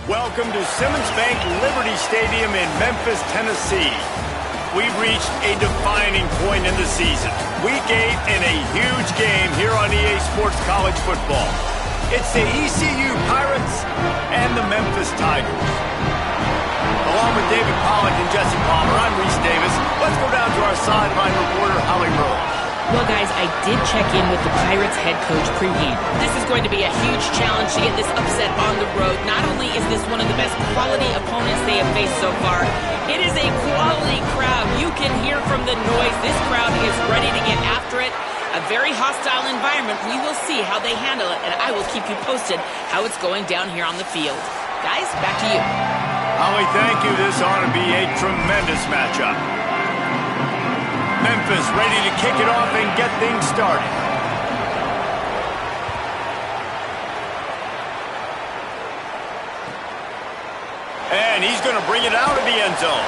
Welcome to Simmons Bank Liberty Stadium in Memphis, Tennessee. We've reached a defining point in the season. Week 8 and a huge game here on EA Sports College Football. It's the ECU Pirates and the Memphis Tigers. Along with David Pollack and Jesse Palmer, I'm Reese Davis. Let's go down to our sideline reporter, Holly Merle. Well, guys, I did check in with the Pirates head coach pregame. This is going to be a huge challenge to get this upset on the road. Not only is this one of the best quality opponents they have faced so far, it is a quality crowd. You can hear from the noise. This crowd is ready to get after it. A very hostile environment. We will see how they handle it, and I will keep you posted how it's going down here on the field. Guys, back to you. Holly, thank you. This ought to be a tremendous matchup. Memphis ready to kick it off and get things started. And he's going to bring it out of the end zone.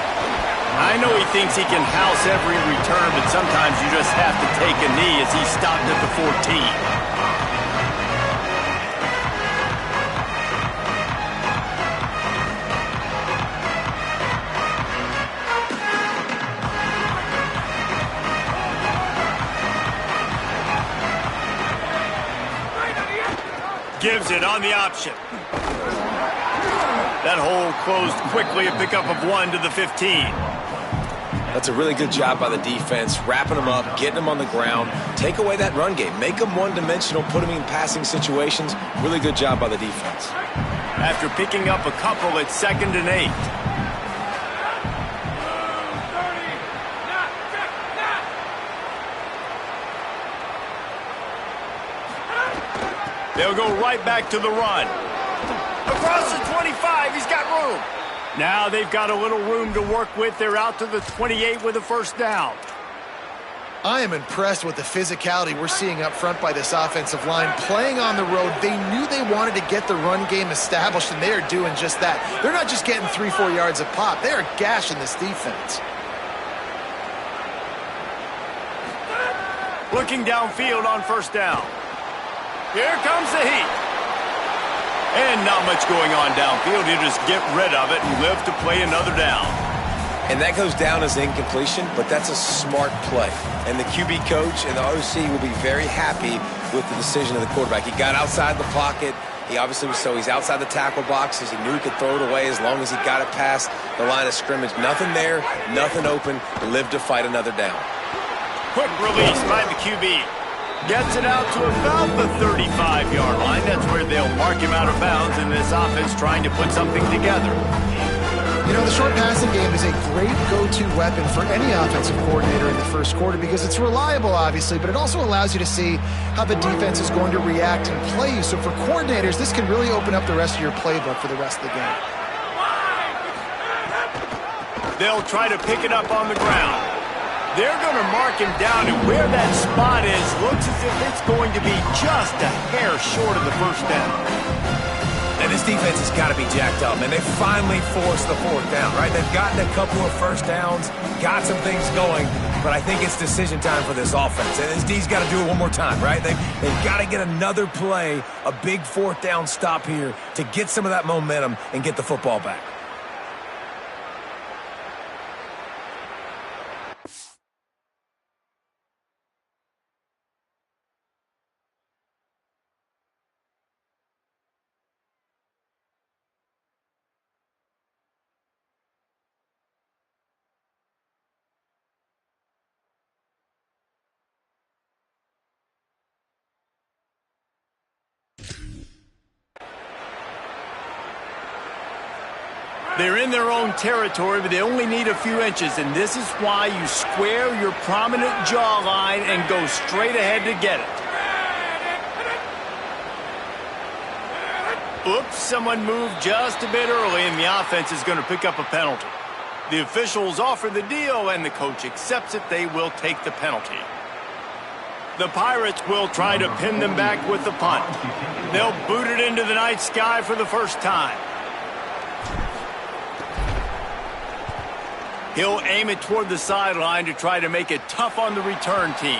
I know he thinks he can house every return, but sometimes you just have to take a knee as he stopped at the 14. Gives it on the option. That hole closed quickly, a pickup of 1 to the 15. That's a really good job by the defense, wrapping them up, getting them on the ground. Take away that run game. Make them one-dimensional, put them in passing situations. Really good job by the defense. After picking up a couple, it's 2nd and 8. They'll go right back to the run. Across the 25, he's got room. Now they've got a little room to work with. They're out to the 28 with a first down. I am impressed with the physicality we're seeing up front by this offensive line. Playing on the road, they knew they wanted to get the run game established, and they are doing just that. They're not just getting 3-4 yards a pop. They are gashing this defense. Looking downfield on first down. Here comes the heat. And not much going on downfield. You just get rid of it and live to play another down. And that goes down as incompletion, but that's a smart play. And the QB coach and the OC will be very happy with the decision of the quarterback. He got outside the pocket. He obviously was he's outside the tackle boxes. He knew he could throw it away as long as he got it past the line of scrimmage. Nothing there, nothing open. Live to fight another down. Quick release by the QB. Gets it out to about the 35-yard line. That's where they'll mark him out of bounds in this offense trying to put something together. You know, the short passing game is a great go-to weapon for any offensive coordinator in the first quarter because it's reliable, obviously, but it also allows you to see how the defense is going to react and play you. So for coordinators, this can really open up the rest of your playbook for the rest of the game. They'll try to pick it up on the ground. They're going to mark him down, and where that spot is looks as if it's going to be just a hair short of the first down. And this defense has got to be jacked up, and they finally forced the 4th down, right? They've gotten a couple of first downs, got some things going, but I think it's decision time for this offense. And this D's got to do it one more time, right? They've got to get another play, a big 4th down stop here to get some of that momentum and get the football back. They're in their own territory, but they only need a few inches, and this is why you square your prominent jawline and go straight ahead to get it. Oops, someone moved just a bit early, and the offense is going to pick up a penalty. The officials offer the deal, and the coach accepts it. They will take the penalty. The Pirates will try to pin them back with the punt. They'll boot it into the night sky for the first time. He'll aim it toward the sideline to try to make it tough on the return team.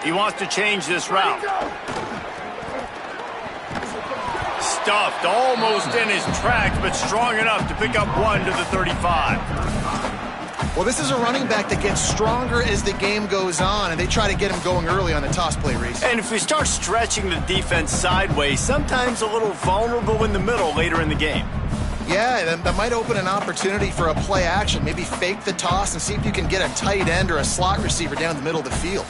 He wants to change this route. Stuffed almost in his tracks, but strong enough to pick up 1 to the 35. Well, this is a running back that gets stronger as the game goes on, and they try to get him going early on the toss play, Reese. And if we start stretching the defense sideways, sometimes a little vulnerable in the middle later in the game. Yeah, that might open an opportunity for a play action. Maybe fake the toss and see if you can get a tight end or a slot receiver down the middle of the field.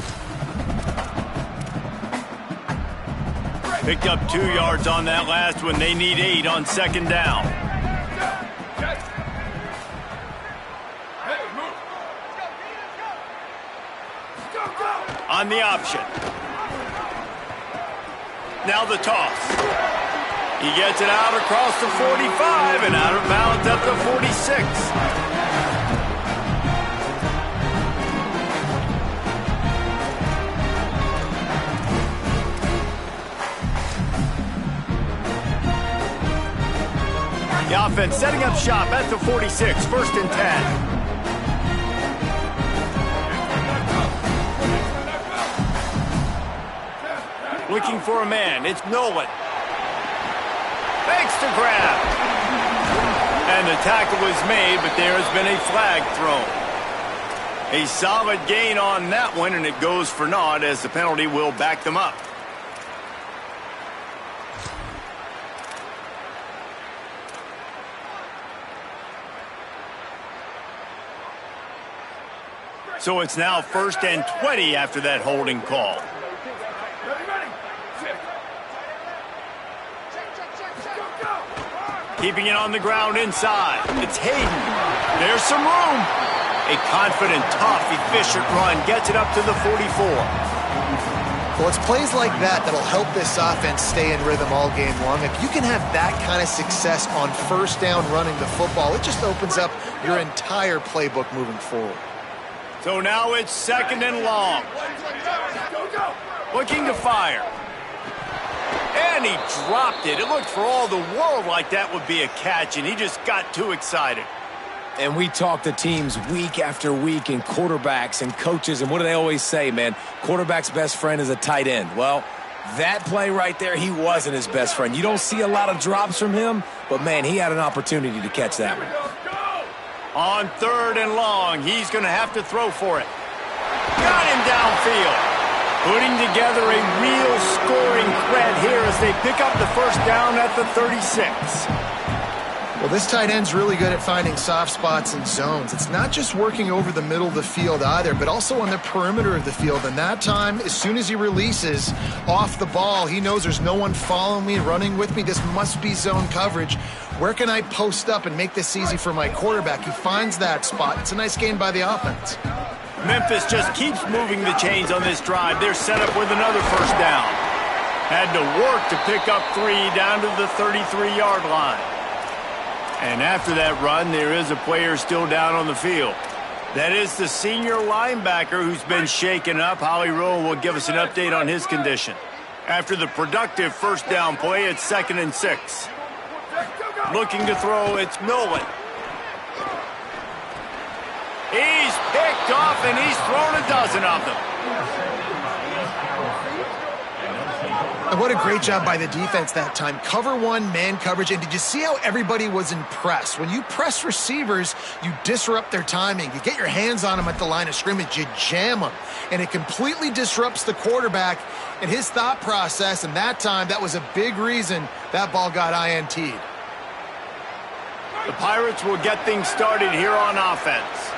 Picked up 2 yards on that last one. They need 8 on 2nd down. On the option. Now the toss. He gets it out across the 45 and out of bounds at the 46. The offense setting up shop at the 46, 1st and 10. Looking for a man. It's Nolan. Fakes to grab. And the tackle was made, but there has been a flag thrown. A solid gain on that one, and it goes for naught as the penalty will back them up. So it's now 1st and 20 after that holding call. Keeping it on the ground inside. It's Hayden. There's some room. A confident, tough, efficient run gets it up to the 44. Well, it's plays like that that'll help this offense stay in rhythm all game long. If you can have that kind of success on 1st down running the football, it just opens up your entire playbook moving forward. So now it's 2nd and long. Looking to fire. And he dropped it. It looked for all the world like that would be a catch, and he just got too excited. And we talk to teams week after week and quarterbacks and coaches, and what do they always say, man? Quarterback's best friend is a tight end. Well, that play right there, he wasn't his best friend. You don't see a lot of drops from him, but, man, he had an opportunity to catch that one. On 3rd and long, he's going to have to throw for it. Got him downfield. Putting together a real scoring threat here as they pick up the 1st down at the 36. Well, this tight end's really good at finding soft spots and zones. It's not just working over the middle of the field either, but also on the perimeter of the field. And that time, as soon as he releases off the ball, he knows there's no one following me, running with me. This must be zone coverage. Where can I post up and make this easy for my quarterback? He finds that spot. It's a nice gain by the offense. Memphis just keeps moving the chains on this drive. They're set up with another 1st down. Had to work to pick up 3 down to the 33-yard line. And after that run, there is a player still down on the field. That is the senior linebacker who's been shaken up. Holly Rowe will give us an update on his condition. After the productive 1st down play, it's 2nd and 6. Looking to throw, it's Nolan. He's picked off, and he's thrown a dozen of them. And what a great job by the defense that time. Cover 1, man coverage, and did you see how everybody was impressed? When you press receivers, you disrupt their timing. You get your hands on them at the line of scrimmage, you jam them, and it completely disrupts the quarterback and his thought process, and that time, that was a big reason that ball got INT'd. The Pirates will get things started here on offense.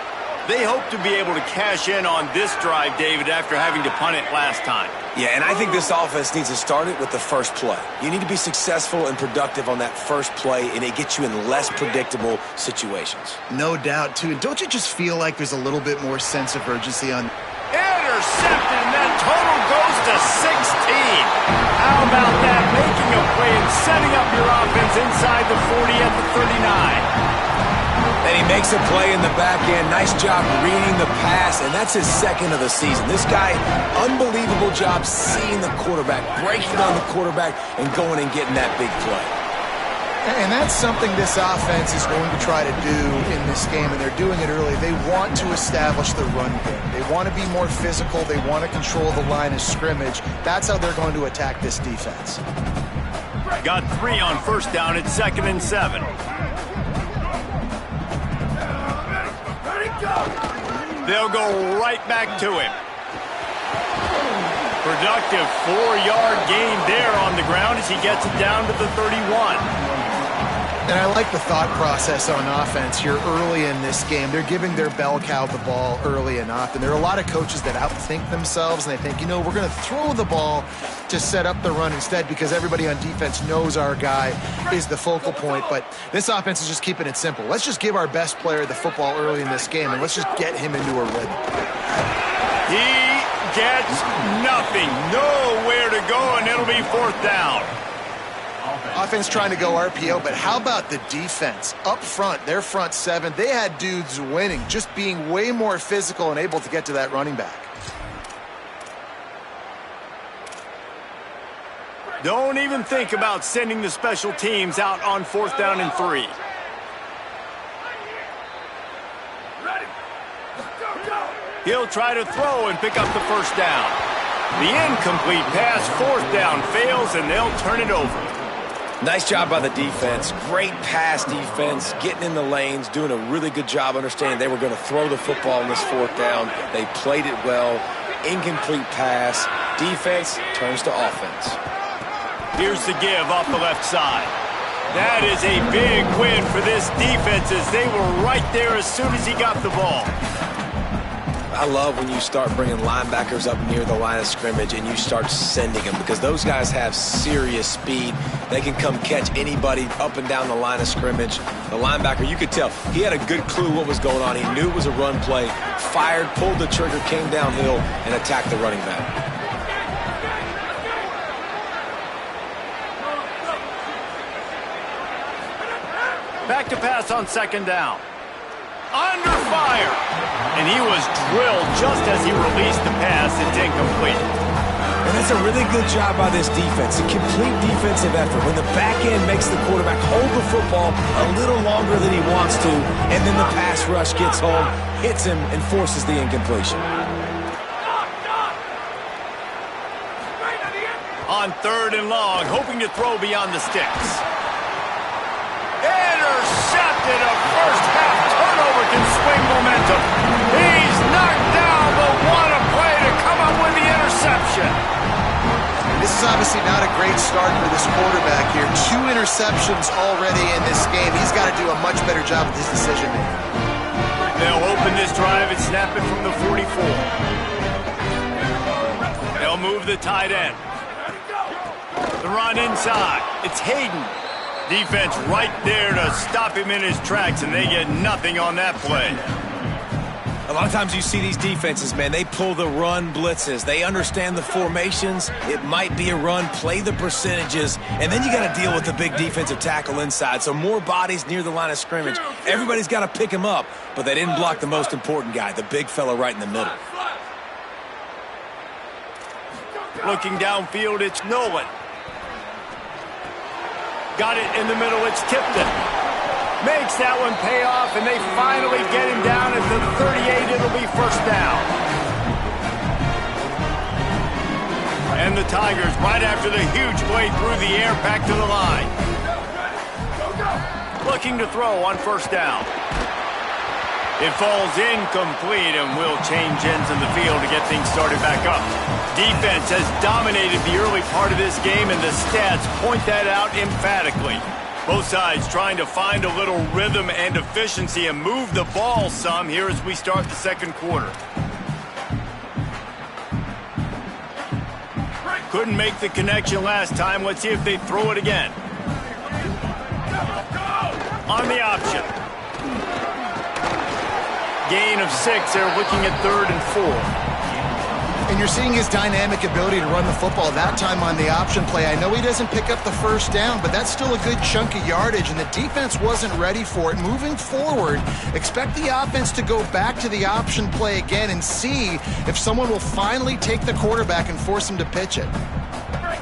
They hope to be able to cash in on this drive, David, after having to punt it last time. Yeah, and I think this offense needs to start it with the first play. You need to be successful and productive on that first play, and it gets you in less predictable situations. No doubt, too. And don't you just feel like there's a little bit more sense of urgency on... Intercepted, and that total goes to 16. How about that? Making a play and setting up your offense inside the 40 at the 39. And he makes a play in the back end. Nice job reading the pass, and that's his 2nd of the season. This guy, unbelievable job seeing the quarterback, breaking on the quarterback, and going and getting that big play. And that's something this offense is going to try to do in this game, and they're doing it early. They want to establish the run game. They want to be more physical. They want to control the line of scrimmage. That's how they're going to attack this defense. Got 3 on first down. It's 2nd and 7. They'll go right back to him. Productive 4-yard gain there on the ground as he gets it down to the 31. And I like the thought process on offense here early in this game. They're giving their bell cow the ball early and often. There are a lot of coaches that outthink themselves, and they think, we're going to throw the ball to set up the run instead because everybody on defense knows our guy is the focal point. But this offense is just keeping it simple. Let's just give our best player the football early in this game, and let's just get him into a rhythm. He gets nothing. Nowhere to go, and it'll be 4th down. Offense trying to go RPO, but how about the defense? Up front, their front 7, they had dudes winning, just being way more physical and able to get to that running back. Don't even think about sending the special teams out on 4th down and 3. He'll try to throw and pick up the first down. The incomplete pass, 4th down, fails, and they'll turn it over. Nice job by the defense. Great pass defense, getting in the lanes, doing a really good job understanding they were going to throw the football in this 4th down. They played it well. Incomplete pass. Defense turns to offense. Here's the give off the left side. That is a big win for this defense as they were right there as soon as he got the ball. I love when you start bringing linebackers up near the line of scrimmage and you start sending them because those guys have serious speed. They can come catch anybody up and down the line of scrimmage. The linebacker, you could tell, he had a good clue what was going on. He knew it was a run play, fired, pulled the trigger, came downhill, and attacked the running back. Back to pass on 2nd down. Under fire. And he was drilled just as he released the pass. It's incomplete. And that's a really good job by this defense. A complete defensive effort. When the back end makes the quarterback hold the football a little longer than he wants to, and then the pass rush gets home, hits him, and forces the incompletion. On 3rd and long, hoping to throw beyond the sticks. Intercepted. A first half turnover can swing momentum. He's knocked down, but what a play to come up with the interception. This is obviously not a great start for this quarterback here. 2 interceptions already in this game. He's got to do a much better job with his decision making. They'll open this drive and snap it from the 44. They'll move the tight end. The run inside. It's Hayden. Defense right there to stop him in his tracks, and they get nothing on that play. A lot of times you see these defenses, man, they pull the run blitzes. They understand the formations. It might be a run, play the percentages, and then you got to deal with the big defensive tackle inside. So more bodies near the line of scrimmage. Everybody's got to pick him up, but they didn't block the most important guy, the big fella right in the middle. Looking downfield, it's Nolan. Got it in the middle, it's Tipton. Makes that one pay off, and they finally get him down at the 38. It'll be 1st down. And the Tigers, right after the huge play through the air, back to the line. Looking to throw on 1st down. It falls incomplete, and will change ends in the field to get things started back up. Defense has dominated the early part of this game, and the stats point that out emphatically. Both sides trying to find a little rhythm and efficiency and move the ball some here as we start the 2nd quarter. Couldn't make the connection last time. Let's see if they throw it again. On the option. Gain of 6. They're looking at 3rd and 4. And you're seeing his dynamic ability to run the football, that time on the option play. I know he doesn't pick up the 1st down, but that's still a good chunk of yardage, and the defense wasn't ready for it. Moving forward, expect the offense to go back to the option play again and see if someone will finally take the quarterback and force him to pitch it.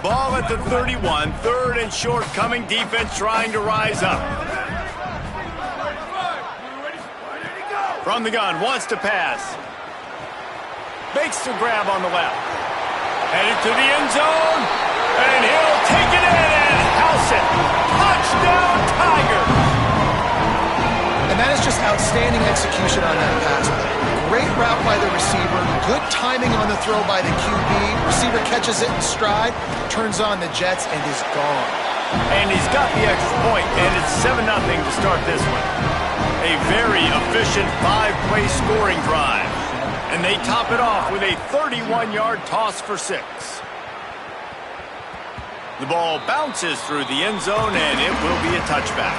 Ball at the 31, third and short coming, defense trying to rise up. From the gun, wants to pass. Makes the grab on the left. Headed to the end zone, and he'll take it in and house it. Touchdown, Tigers! And that is just outstanding execution on that pass play. Great route by the receiver, good timing on the throw by the QB. Receiver catches it in stride, turns on the jets, and is gone. And he's got the extra point, and it's 7-0 to start this one. A very efficient 5-play scoring drive. And they top it off with a 31-yard toss for 6. The ball bounces through the end zone, and it will be a touchback.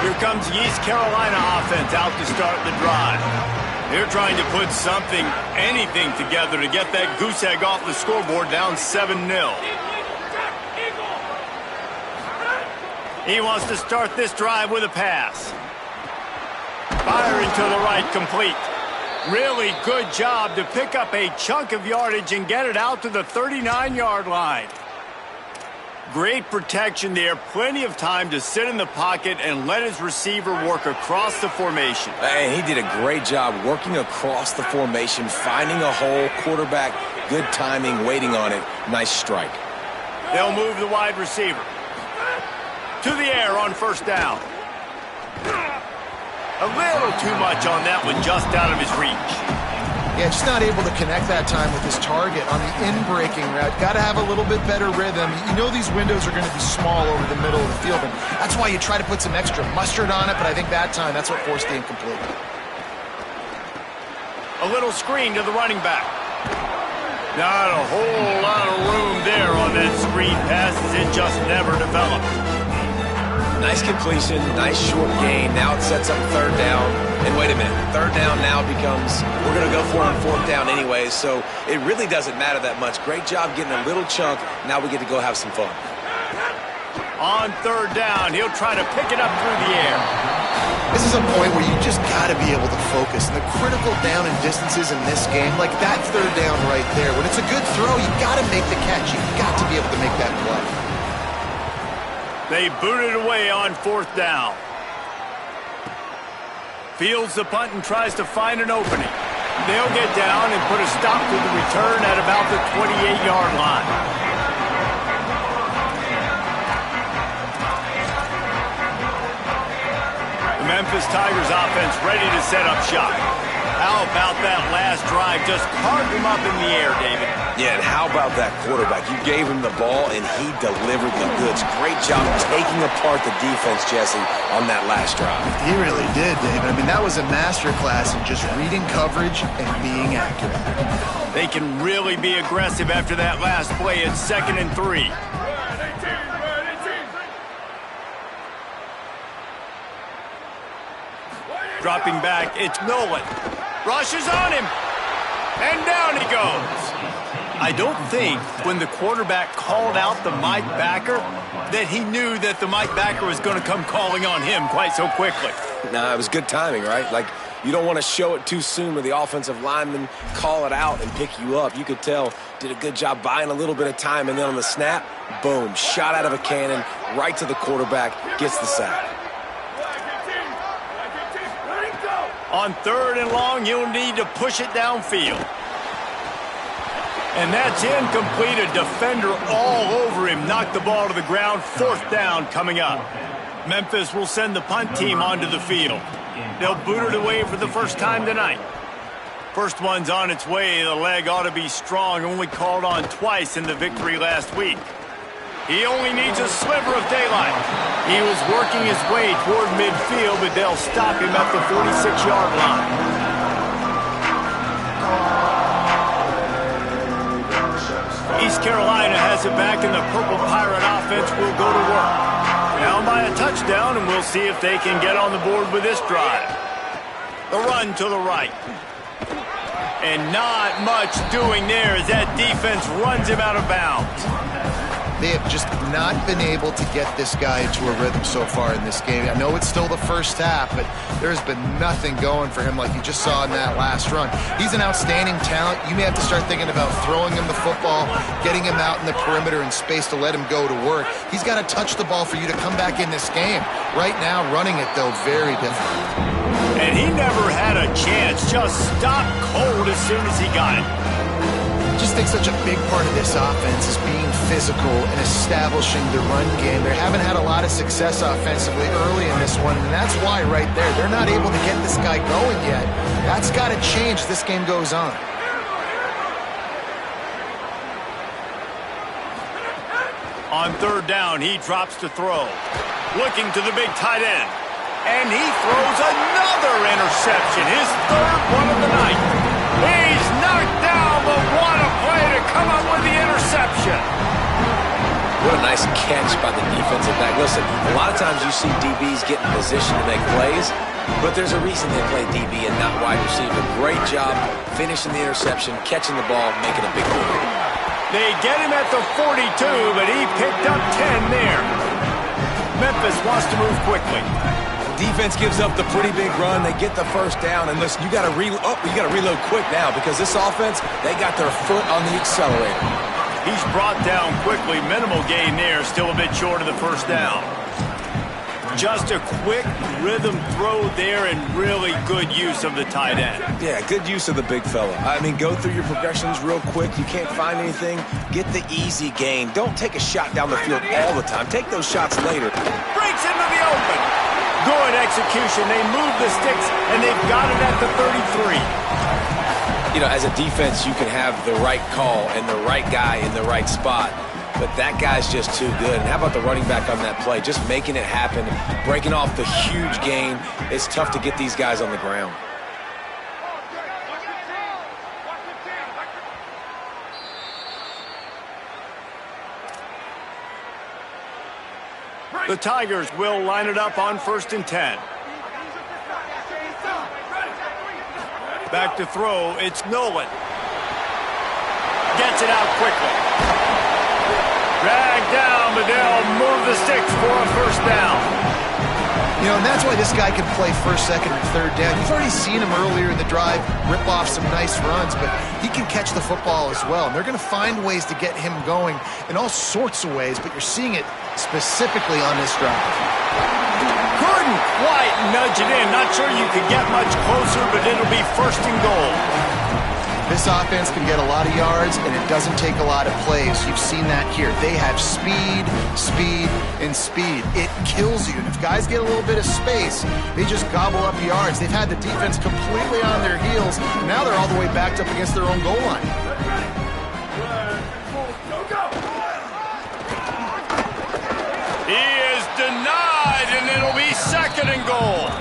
Here comes the East Carolina offense out to start the drive. They're trying to put something, anything together to get that goose egg off the scoreboard down 7-0. He wants to start this drive with a pass. Firing to the right, complete. Really good job to pick up a chunk of yardage and get it out to the 39-yard line. Great protection there, plenty of time to sit in the pocket and let his receiver work across the formation. And he did a great job working across the formation, finding a hole, quarterback, good timing, waiting on it. Nice strike. They'll move the wide receiver. To the air on first down. A little too much on that one, just out of his reach. Yeah, just not able to connect that time with his target on the in-breaking route. Got to have a little bit better rhythm. You know these windows are going to be small over the middle of the field, and that's why you try to put some extra mustard on it, but I think that time, that's what forced the incomplete. A little screen to the running back. Not a whole lot of room there on that screen pass as it just never developed. Nice completion, nice short gain. Now it sets up third down. And wait a minute, third down now becomes, we're going to go for it on fourth down anyways, so it really doesn't matter that much. Great job getting a little chunk. Now we get to go have some fun. On third down, he'll try to pick it up through the air. This is a point where you just got to be able to focus. And the critical down and distances in this game, like that third down right there, when it's a good throw, you got to make the catch. You've got to be able to make that play. They boot it away on fourth down. Fields the punt and tries to find an opening. They'll get down and put a stop to the return at about the 28-yard line. The Memphis Tigers offense ready to set up shop. How about that last drive? Just carved him up in the air, David. Yeah, and how about that quarterback? You gave him the ball, and he delivered the goods. Great job taking apart the defense, Jesse, on that last drive. He really did, David. I mean, that was a masterclass in just reading coverage and being accurate. They can really be aggressive after that last play. It's 2nd and 3. Dropping back, it's Nolan. Rushes on him, and down he goes. I don't think when the quarterback called out the Mike backer that he knew that the Mike backer was going to come calling on him quite so quickly. Nah, it was good timing, right? Like, you don't want to show it too soon where the offensive lineman call it out and pick you up. You could tell, did a good job buying a little bit of time, and then on the snap, boom, shot out of a cannon, right to the quarterback, gets the sack. On 3rd and long, you'll need to push it downfield. And that's incomplete. A defender all over him. Knocked the ball to the ground. 4th down coming up. Memphis will send the punt team onto the field. They'll boot it away for the first time tonight. First one's on its way. The leg ought to be strong. Only called on twice in the victory last week. He only needs a sliver of daylight. He was working his way toward midfield, but they'll stop him at the 46-yard line. East Carolina has it back, and the Purple Pirate offense will go to work. Down by a touchdown, and we'll see if they can get on the board with this drive. The run to the right. And not much doing there as that defense runs him out of bounds. They have just not been able to get this guy into a rhythm so far in this game. I know it's still the first half, but there's been nothing going for him like you just saw in that last run. He's an outstanding talent. You may have to start thinking about throwing him the football, getting him out in the perimeter in space to let him go to work. He's got to touch the ball for you to come back in this game. Right now, running it, though, very difficult. And he never had a chance. Just stopped cold as soon as he got it. I just think such a big part of this offense is being physical and establishing the run game. They haven't had a lot of success offensively early in this one, and that's why right there, they're not able to get this guy going yet. That's got to change as this game goes on. On third down, he drops to throw. Looking to the big tight end. And he throws another interception, his third one of the night. He's knocked down, but what a play to come up with the interception. What a nice catch by the defensive back. Listen, a lot of times you see DBs get in position to make plays, but there's a reason they play DB and not wide receiver. Great job finishing the interception, catching the ball, making a big play. They get him at the 42, but he picked up 10 there. Memphis wants to move quickly. Defense gives up the pretty big run. They get the first down, and listen, you got to reload quick now because this offense, they got their foot on the accelerator. He's brought down quickly. Minimal gain there, still a bit short of the first down. Just a quick rhythm throw there and really good use of the tight end. Yeah, good use of the big fella. I mean, go through your progressions real quick. You can't find anything. Get the easy gain. Don't take a shot down the field all the time. Take those shots later. Breaks into the open. Good execution. They move the sticks, and they've got it at the 33. You know, as a defense, you can have the right call and the right guy in the right spot. But that guy's just too good. And how about the running back on that play? Just making it happen, breaking off the huge gain. It's tough to get these guys on the ground. The Tigers will line it up on 1st and 10. Back to throw, it's Nolan. Gets it out quickly. Dragged down, but they'll move the sticks for a first down. You know, and that's why this guy can play first, second, and third down. You've already seen him earlier in the drive rip off some nice runs, but he can catch the football as well. And they're going to find ways to get him going in all sorts of ways, but you're seeing it specifically on this drive. Couldn't quite nudge it in. Not sure you could get much closer, but it'll be 1st and goal. This offense can get a lot of yards, and it doesn't take a lot of plays. You've seen that here. They have speed, speed, and speed. It kills you. And if guys get a little bit of space, they just gobble up yards. They've had the defense completely on their heels. Now they're all the way backed up against their own goal line. He is denied, and it'll be 2nd and goal.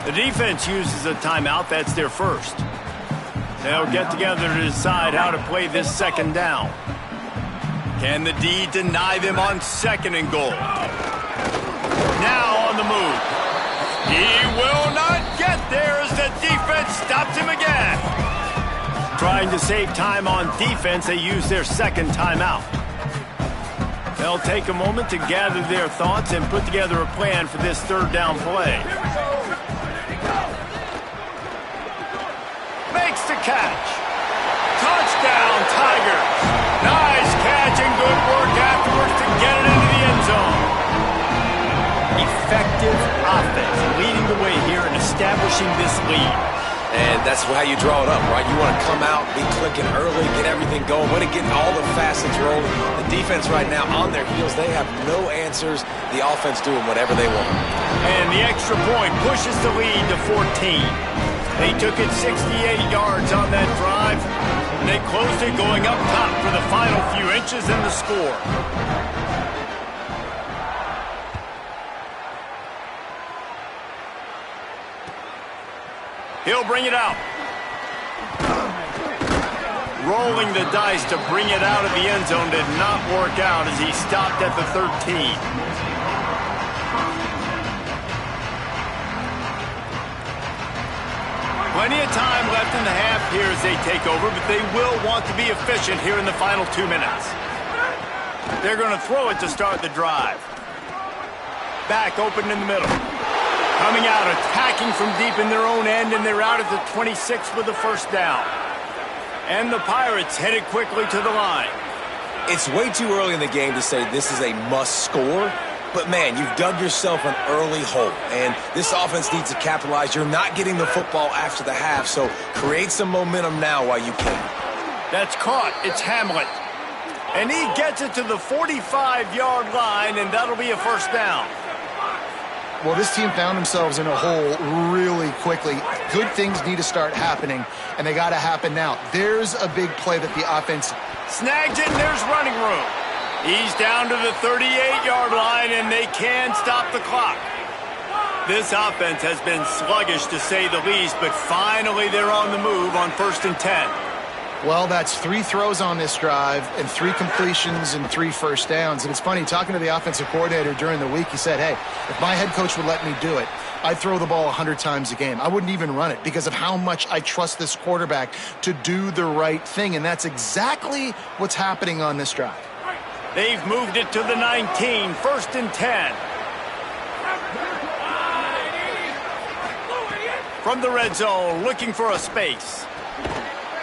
The defense uses a timeout. That's their first. They'll get together to decide how to play this 2nd down. Can the D deny them on 2nd and goal? Now on the move. He will not get there as the defense stops him again. Trying to save time on defense, they use their 2nd timeout. They'll take a moment to gather their thoughts and put together a plan for this 3rd down play. Makes the catch. Touchdown, Tigers. Nice catch and good work afterwards to get it into the end zone. Effective offense leading the way here and establishing this lead. And that's how you draw it up, right? You want to come out, be clicking early, get everything going, want to get all the facets rolling. The defense right now on their heels, they have no answers. The offense doing whatever they want. And the extra point pushes the lead to 14. They took it 68 yards on that drive. And they closed it going up top for the final few inches in the score. He'll bring it out. Rolling the dice to bring it out of the end zone did not work out as he stopped at the 13. Plenty of time left in the half here as they take over, but they will want to be efficient here in the final 2 minutes. They're going to throw it to start the drive. Back open in the middle. Coming out, attacking from deep in their own end, and they're out at the 26 with the first down. And the Pirates headed quickly to the line. It's way too early in the game to say this is a must score, but man, you've dug yourself an early hole, and this offense needs to capitalize. You're not getting the football after the half, so create some momentum now while you can. That's caught. It's Hamlet. And he gets it to the 45-yard line, and that'll be a first down. Well, this team found themselves in a hole really quickly. Good things need to start happening, and they got to happen now. There's a big play that the offense snags it, and there's running room. He's down to the 38-yard line, and they can stop the clock. This offense has been sluggish, to say the least, but finally they're on the move on 1st and 10. Well, that's 3 throws on this drive and 3 completions and 3 first downs. And it's funny, talking to the offensive coordinator during the week, he said, hey, if my head coach would let me do it, I'd throw the ball 100 times a game. I wouldn't even run it because of how much I trust this quarterback to do the right thing. And that's exactly what's happening on this drive. They've moved it to the 19, 1st and 10. From the red zone, looking for a space.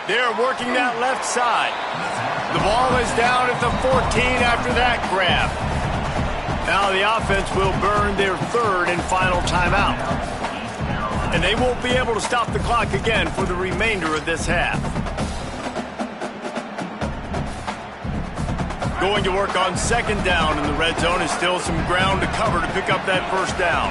They're working that left side. The ball is down at the 14 after that grab. Now the offense will burn their 3rd and final timeout. And they won't be able to stop the clock again for the remainder of this half. Going to work on 2nd down in the red zone, is still some ground to cover to pick up that first down.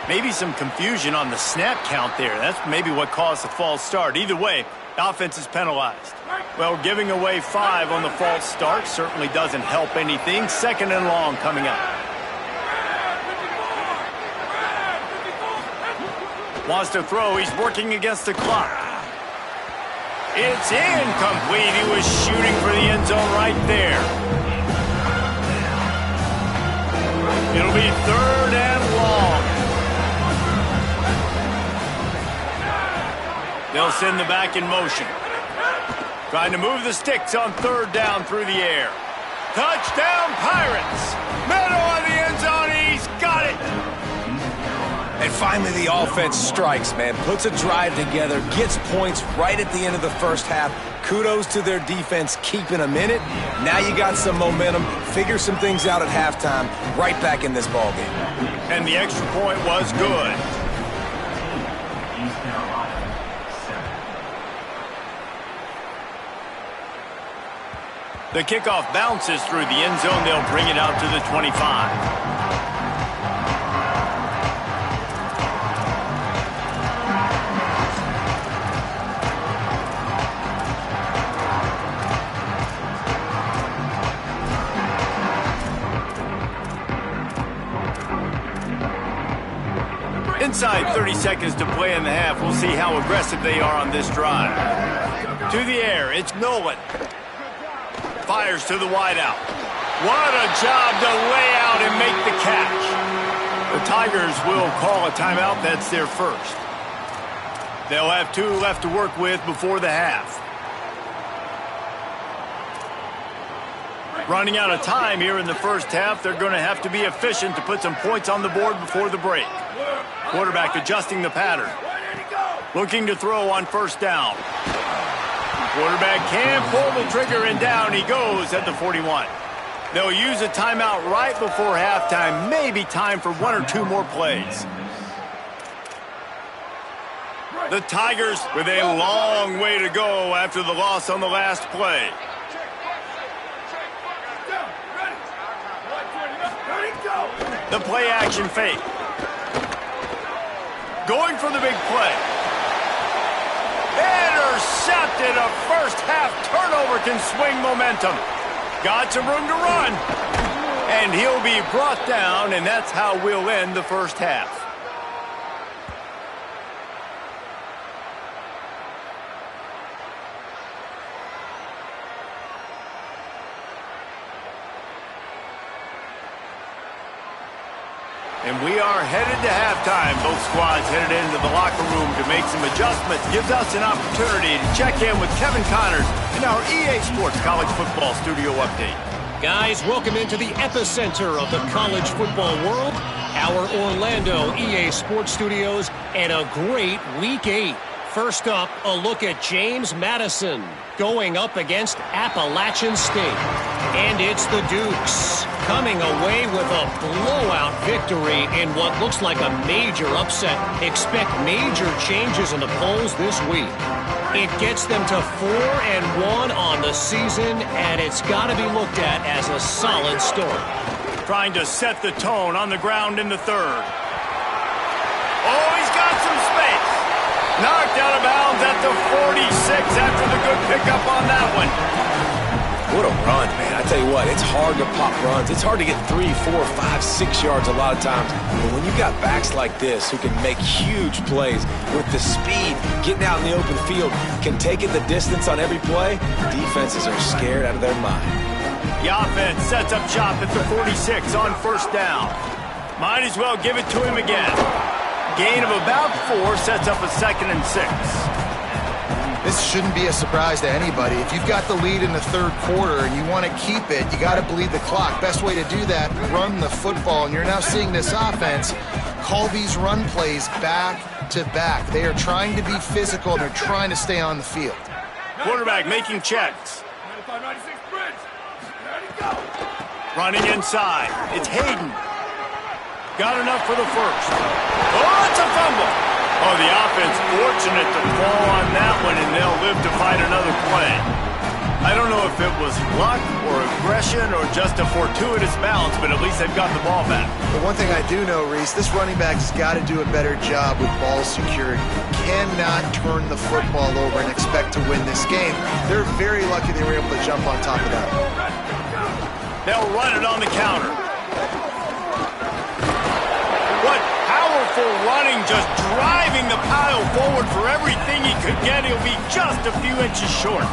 Maybe some confusion on the snap count there. That's maybe what caused the false start. Either way, the offense is penalized. Well, giving away 5 on the false start certainly doesn't help anything. 2nd and long coming up. Wants to throw. He's working against the clock. It's incomplete. He was shooting for the end zone right there. It'll be 3rd and long. They'll send the back in motion. Trying to move the sticks on 3rd down through the air. Touchdown, Pirates! Middle of the end zone, he's got it! And finally the offense strikes, man. Puts a drive together, gets points right at the end of the first half. Kudos to their defense keeping them in it. Now you got some momentum. Figure some things out at halftime. Right back in this ballgame. And the extra point was good. The kickoff bounces through the end zone. They'll bring it out to the 25. Inside 30 seconds to play in the half. We'll see how aggressive they are on this drive. To the air, it's Nolan. Fires to the wideout. What a job to lay out and make the catch. The Tigers will call a timeout. That's their first. They'll have 2 left to work with before the half. Running out of time here in the first half. They're going to have to be efficient to put some points on the board before the break. Quarterback adjusting the pattern. Looking to throw on 1st down. Quarterback can pull the trigger, and down he goes at the 41. They'll use a timeout right before halftime. Maybe time for 1 or 2 more plays. The Tigers with a long way to go after the loss on the last play. The play action fake. Going for the big play. Intercepted. A first half turnover can swing momentum. Got some room to run. And he'll be brought down, and that's how we'll end the first half. And we are headed to halftime. Both squads headed into the locker room to make some adjustments. Gives us an opportunity to check in with Kevin Connors in our EA Sports College Football Studio Update. Guys, welcome into the epicenter of the college football world, our Orlando EA Sports Studios, and a great Week 8. First up, a look at James Madison going up against Appalachian State. And it's the Dukes coming away with a blowout victory in what looks like a major upset. Expect major changes in the polls this week. It gets them to 4-1 on the season, and it's got to be looked at as a solid start. Trying to set the tone on the ground in the third. Oh, he's got some space. Knocked out of bounds at the 46 after the good pickup on that one. What a run, man. I tell you what, it's hard to pop runs. It's hard to get 3, 4, 5, 6 yards a lot of times. But when you've got backs like this who can make huge plays with the speed, getting out in the open field, can take it the distance on every play, defenses are scared out of their mind. The offense sets up shop at the 46 on first down. Might as well give it to him again. Gain of about 4 sets up a 2nd and 6. This shouldn't be a surprise to anybody. If you've got the lead in the third quarter and you want to keep it, you got to bleed the clock. Best way to do that, run the football. And you're now seeing this offense call these run plays back to back. They are trying to be physical, and they're trying to stay on the field. Quarterback making checks. Running inside. It's Hayden. Got enough for the first. Oh, it's a fumble. Oh, the offense fortunate to fall on that one, and they'll live to fight another play. I don't know if it was luck or aggression or just a fortuitous bounce, but at least they've got the ball back. The one thing I do know, Reese, this running back has got to do a better job with ball security. Cannot turn the football over and expect to win this game. They're very lucky they were able to jump on top of that. They'll run it on the counter. What powerful running, just driving the pile forward for everything he could get. He'll be just a few inches short.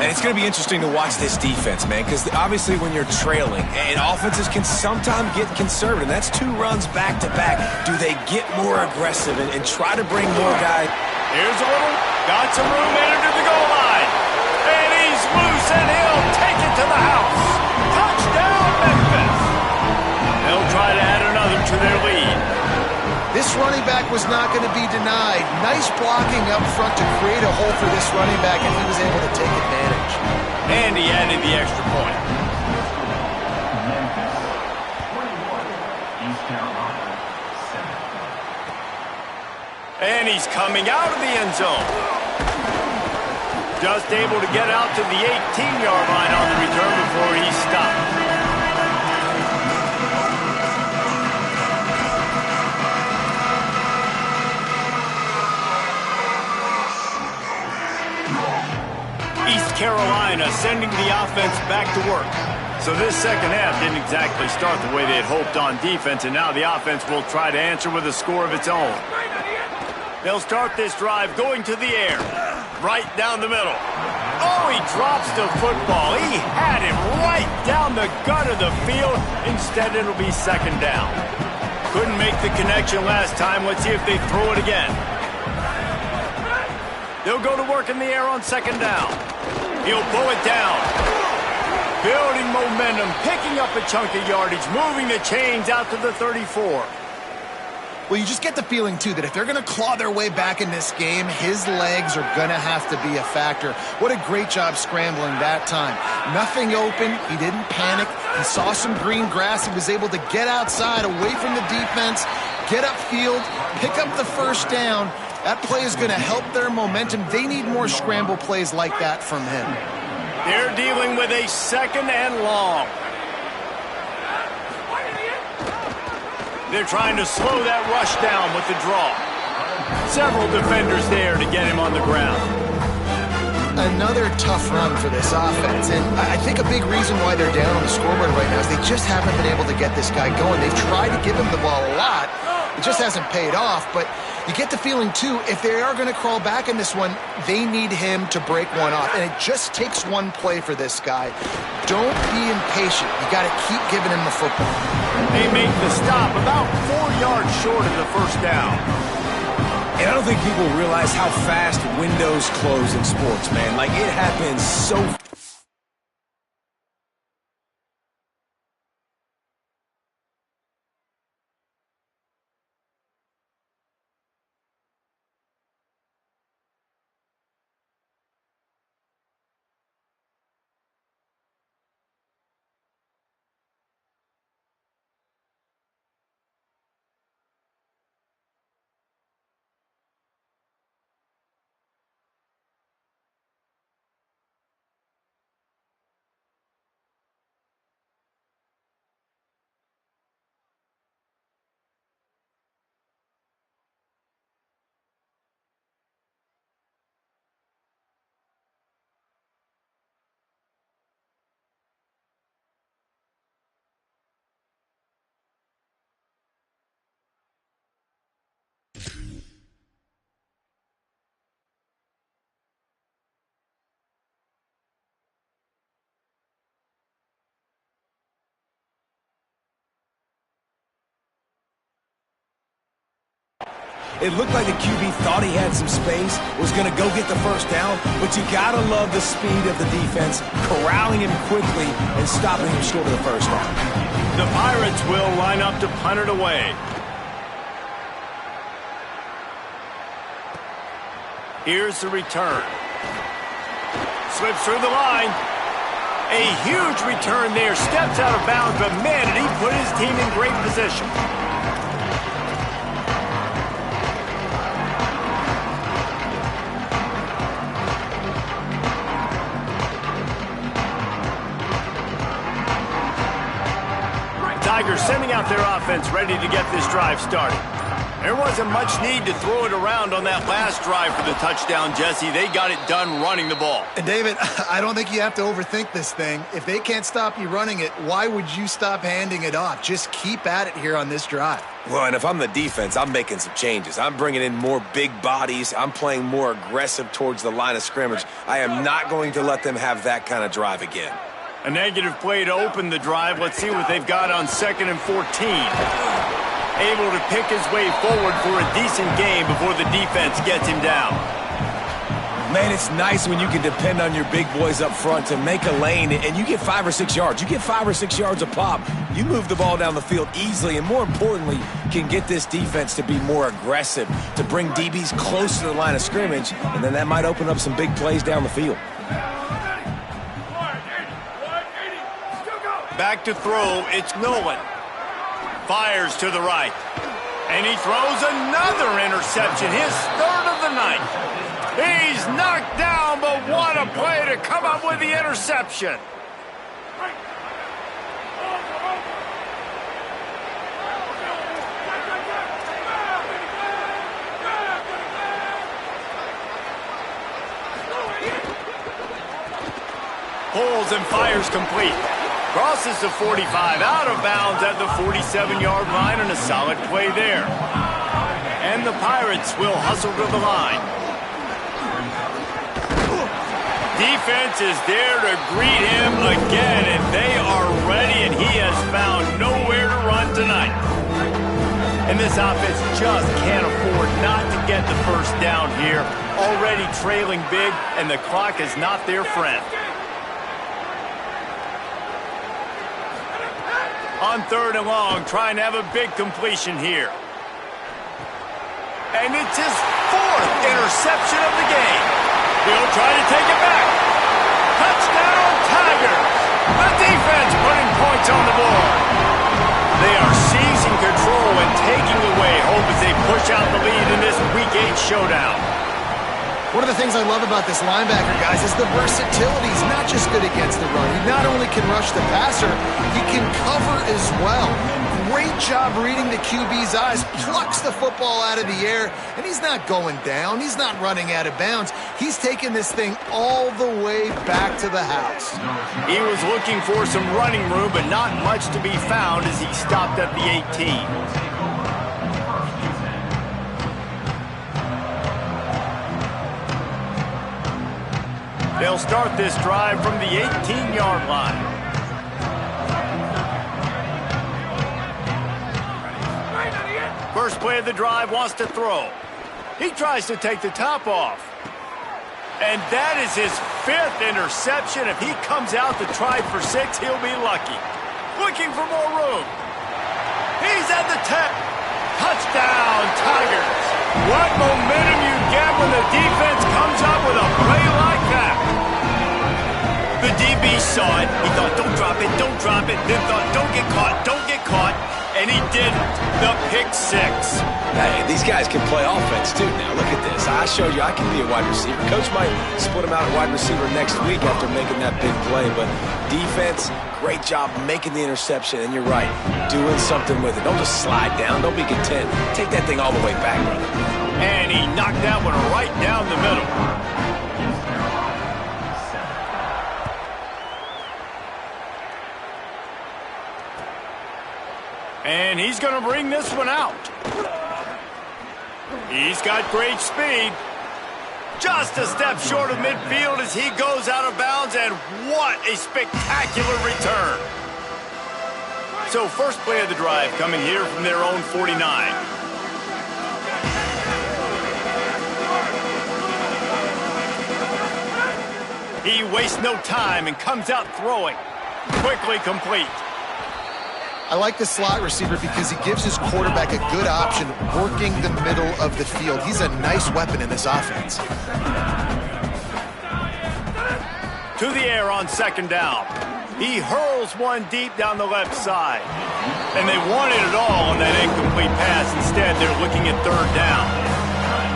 And it's going to be interesting to watch this defense, man, because obviously when you're trailing, and offenses can sometimes get conservative. That's 2 runs back-to-back. Do they get more aggressive and try to bring more guys? Here's a little. Got some room headed to the goal line. And he's loose, and he'll take it to the house. Touchdown, Memphis. They'll try to add another to their lead. This running back was not going to be denied. Nice blocking up front to create a hole for this running back, and he was able to take advantage. And he added the extra point. And he's coming out of the end zone. Just able to get out to the 18-yard line on the return before he stopped. East Carolina sending the offense back to work. So this second half didn't exactly start the way they had hoped on defense, and now the offense will try to answer with a score of its own. They'll start this drive going to the air, right down the middle. Oh, he drops the football. He had it right down the gut of the field. Instead, it'll be 2nd down. Couldn't make the connection last time. Let's see if they throw it again. They'll go to work in the air on 2nd down. He'll pull it down. Building momentum, picking up a chunk of yardage, moving the chains out to the 34. Well, you just get the feeling, too, that if they're going to claw their way back in this game, his legs are going to have to be a factor. What a great job scrambling that time. Nothing open. He didn't panic. He saw some green grass. He was able to get outside, away from the defense, get upfield, pick up the first down. That play is going to help their momentum. They need more scramble plays like that from him. They're dealing with a 2nd and long. They're trying to slow that rush down with the draw. Several defenders there to get him on the ground. Another tough run for this offense, and I think a big reason why they're down on the scoreboard right now is they just haven't been able to get this guy going. They've tried to give him the ball a lot, It just hasn't paid off, but you get the feeling, too, if they are going to crawl back in this one, they need him to break one off. And it just takes one play for this guy. Don't be impatient. You got to keep giving him the football. They make the stop about 4 yards short of the first down. And I don't think people realize how fast windows close in sports, man. Like, it happens so fast. It looked like the QB thought he had some space, was going to go get the first down, but you got to love the speed of the defense, corralling him quickly and stopping him short of the first down. The Pirates will line up to punt it away. Here's the return. Slips through the line. A huge return there. Steps out of bounds, but man, did he put his team in great position. Tigers sending out their offense ready to get this drive started. There wasn't much need to throw it around on that last drive for the touchdown, Jesse. They got it done running the ball. And David, I don't think you have to overthink this thing. If they can't stop you running it, why would you stop handing it off? Just keep at it here on this drive. Well, and if I'm the defense, I'm making some changes. I'm bringing in more big bodies. I'm playing more aggressive towards the line of scrimmage. I am not going to let them have that kind of drive again. A negative play to open the drive. Let's see what they've got on 2nd and 14. Able to pick his way forward for a decent game before the defense gets him down. Man, it's nice when you can depend on your big boys up front to make a lane, and you get 5 or 6 yards. You get 5 or 6 yards a pop. You move the ball down the field easily, and more importantly, can get this defense to be more aggressive, to bring DBs close to the line of scrimmage, and then that might open up some big plays down the field. Back to throw, it's Nolan. Fires to the right. And he throws another interception, his 3rd of the night. He's knocked down, but what a play to come up with the interception. Pulls and fires complete. Crosses the 45, out of bounds at the 47-yard line, and a solid play there. And the Pirates will hustle to the line. Defense is there to greet him again, and they are ready, and he has found nowhere to run tonight. And this offense just can't afford not to get the first down here. Already trailing big, and the clock is not their friend. On 3rd and long, trying to have a big completion here. And it's his 4th interception of the game. He'll try to take it back. Touchdown, Tigers. The defense putting points on the board. They are seizing control and taking away hope as they push out the lead in this Week 8 showdown. One of the things I love about this linebacker, guys, is the versatility. He's not just good against the run. He not only can rush the passer, he can cover as well. Great job reading the QB's eyes, plucks the football out of the air, and he's not going down. He's not running out of bounds. He's taking this thing all the way back to the house. He was looking for some running room, but not much to be found as he stopped at the 18. They'll start this drive from the 18-yard line. First play of the drive, wants to throw. He tries to take the top off. And that is his 5th interception. If he comes out to try for 6, he'll be lucky. Looking for more room. He's at the 10. Touchdown, Tigers. What momentum you get when the defense comes up with a play like that. The DB saw it. He thought, don't drop it, don't drop it. Then thought, don't get caught, don't get caught. And he didn't. The pick 6. Hey, these guys can play offense, too. Now, look at this. I showed you I can be a wide receiver. Coach might split him out at wide receiver next week after making that big play. But defense, great job making the interception. And you're right, doing something with it. Don't just slide down. Don't be content. Take that thing all the way back, brother. And he knocked that one right down the middle. And he's going to bring this one out. He's got great speed. Just a step short of midfield as he goes out of bounds, and what a spectacular return. So first play of the drive coming here from their own 49. He wastes no time and comes out throwing. Quickly complete. I like the slot receiver because he gives his quarterback a good option working the middle of the field. He's a nice weapon in this offense. To the air on second down. He hurls one deep down the left side. And they wanted it all on that incomplete pass. Instead, they're looking at third down.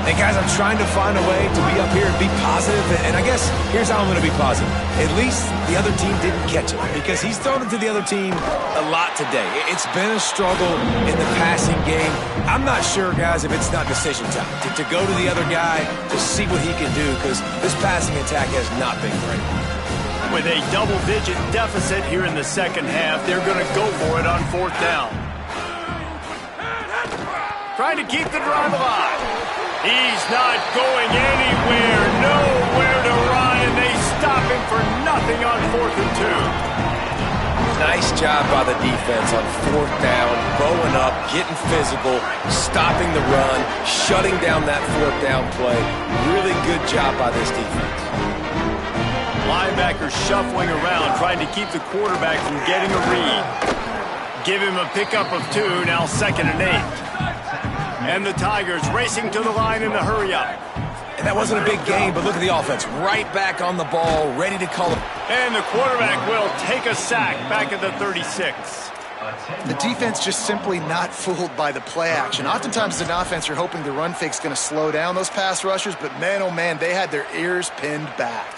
Hey, guys, I'm trying to find a way to be up here and be positive, and I guess here's how I'm going to be positive. At least the other team didn't catch it, because he's thrown it to the other team a lot today. It's been a struggle in the passing game. I'm not sure, guys, if it's not decision time to go to the other guy to see what he can do, because this passing attack has not been great. With a double-digit deficit here in the second half, they're going to go for it on fourth down. Trying to keep the drive alive. He's not going anywhere, nowhere to run, and they stop him for nothing on 4th and 2. Nice job by the defense on fourth down, bowing up, getting physical, stopping the run, shutting down that fourth down play. Really good job by this defense. Linebackers shuffling around, trying to keep the quarterback from getting a read. Give him a pickup of 2, now 2nd and 8. And the Tigers racing to the line in the hurry-up. And that wasn't a big game, but look at the offense. Right back on the ball, ready to call it. And the quarterback will take a sack back at the 36. The defense just simply not fooled by the play action. Oftentimes as an offense, you're hoping the run fake's going to slow down those pass rushers, but man, oh man, they had their ears pinned back.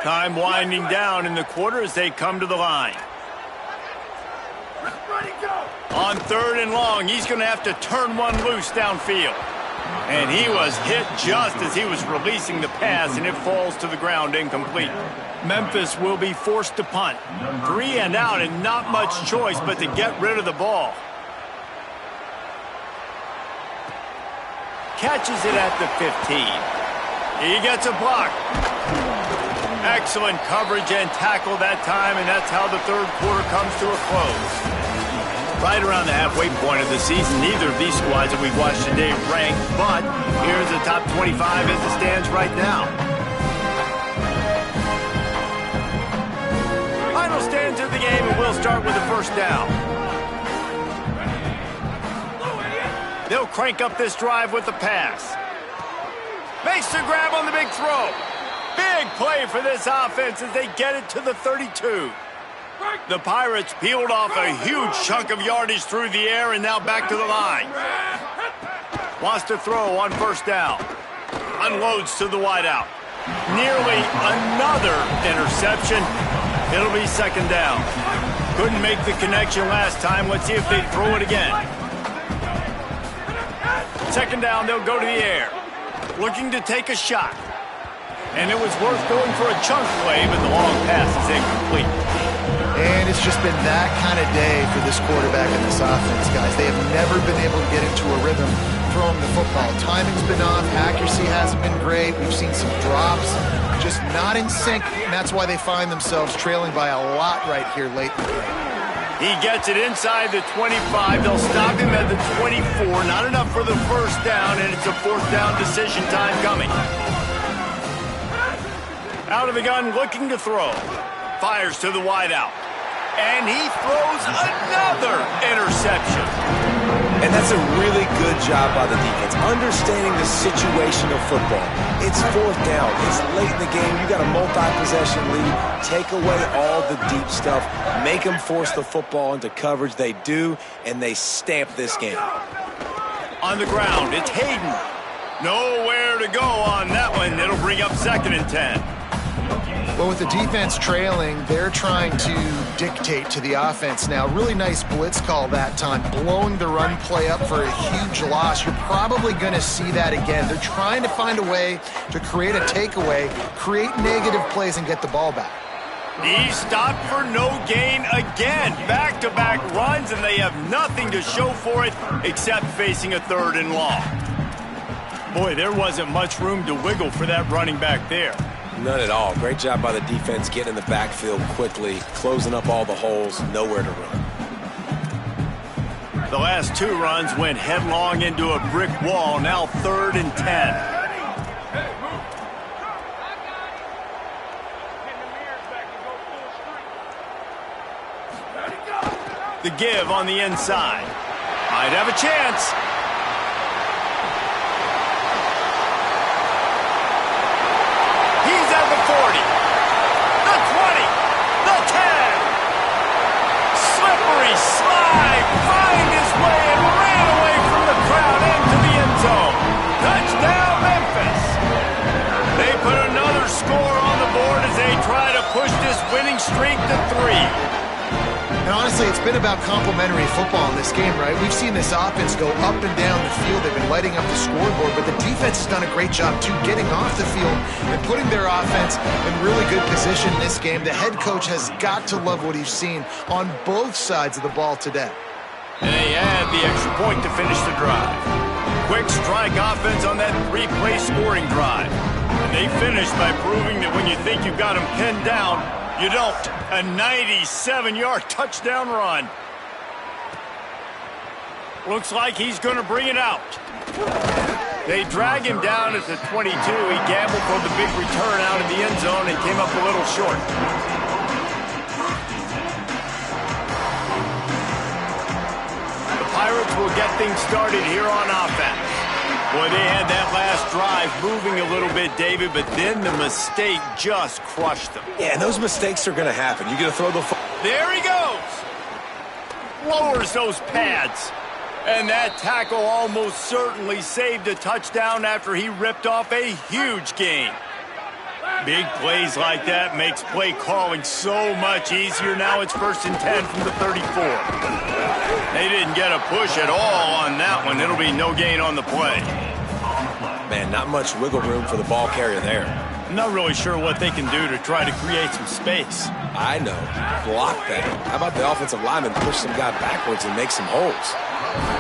Time winding down in the quarter as they come to the line. On 3rd and long, he's going to have to turn one loose downfield. And he was hit just as he was releasing the pass, and it falls to the ground incomplete. Memphis will be forced to punt. 3 and out, and not much choice but to get rid of the ball. Catches it at the 15. He gets a block. Excellent coverage and tackle that time, and that's how the third quarter comes to a close. Right around the halfway point of the season, neither of these squads that we've watched today ranked, but here's the top 25 as it stands right now. Final stands of the game, and we'll start with the first down. They'll crank up this drive with the pass. Makes the grab on the big throw. Big play for this offense as they get it to the 32. The Pirates peeled off a huge chunk of yardage through the air and now back to the line. Wants to throw on first down. Unloads to the wideout. Nearly another interception. It'll be second down. Couldn't make the connection last time. Let's see if they throw it again. Second down, they'll go to the air. Looking to take a shot. And it was worth going for a chunk play, but the long pass is incomplete. And it's just been that kind of day for this quarterback and this offense, guys. They have never been able to get into a rhythm throwing the football. Timing's been off. Accuracy hasn't been great. We've seen some drops. Just not in sync, and that's why they find themselves trailing by a lot right here late in the game. He gets it inside the 25. They'll stop him at the 24. Not enough for the first down, and it's a fourth down decision time coming. Out of the gun, looking to throw. Fires to the wideout. And he throws another interception. And that's a really good job by the defense, understanding the situation of football. It's fourth down. It's late in the game. You got a multi-possession lead. Take away all the deep stuff. Make them force the football into coverage. They do, and they stamp this game. On the ground, it's Hayden. Nowhere to go on that one. It'll bring up 2nd and 10. Well, with the defense trailing, they're trying to dictate to the offense now. Really nice blitz call that time, blowing the run play up for a huge loss. You're probably going to see that again. They're trying to find a way to create a takeaway, create negative plays, and get the ball back. He stopped for no gain again. Back-to-back runs, and they have nothing to show for it except facing a 3rd and long. Boy, there wasn't much room to wiggle for that running back there. None at all. Great job by the defense getting in the backfield quickly, closing up all the holes, nowhere to run. The last 2 runs went headlong into a brick wall, now 3rd and 10. The give on the inside. Might have a chance. He's at the 40, the 20, the 10. Slippery slide, find his way and ran away from the crowd into the end zone. Touchdown, Memphis. They put another score on the board as they try to push this winning streak to 3. And honestly, it's been about complementary football in this game, right? We've seen this offense go up and down the field. They've been lighting up the scoreboard, but the defense has done a great job, too, getting off the field and putting their offense in really good position in this game. The head coach has got to love what he's seen on both sides of the ball today. And they add the extra point to finish the drive. Quick strike offense on that 3-play scoring drive. And they finish by proving that when you think you've got them pinned down, you don't. A 97-yard touchdown run. Looks like he's going to bring it out. They drag him down at the 22. He gambled for the big return out of the end zone and came up a little short. The Pirates will get things started here on offense. Boy, they had that last drive moving a little bit, David, but then the mistake just crushed them. Yeah, and those mistakes are going to happen. You're going to throw the There he goes. Lowers those pads. And that tackle almost certainly saved a touchdown after he ripped off a huge gain. Big plays like that makes play calling so much easier. Now it's 1st and 10 from the 34. They didn't get a push at all on that one. It'll be no gain on the play. Man, not much wiggle room for the ball carrier there. I'm not really sure what they can do to try to create some space. I know. Block that. How about the offensive lineman push some guy backwards and make some holes?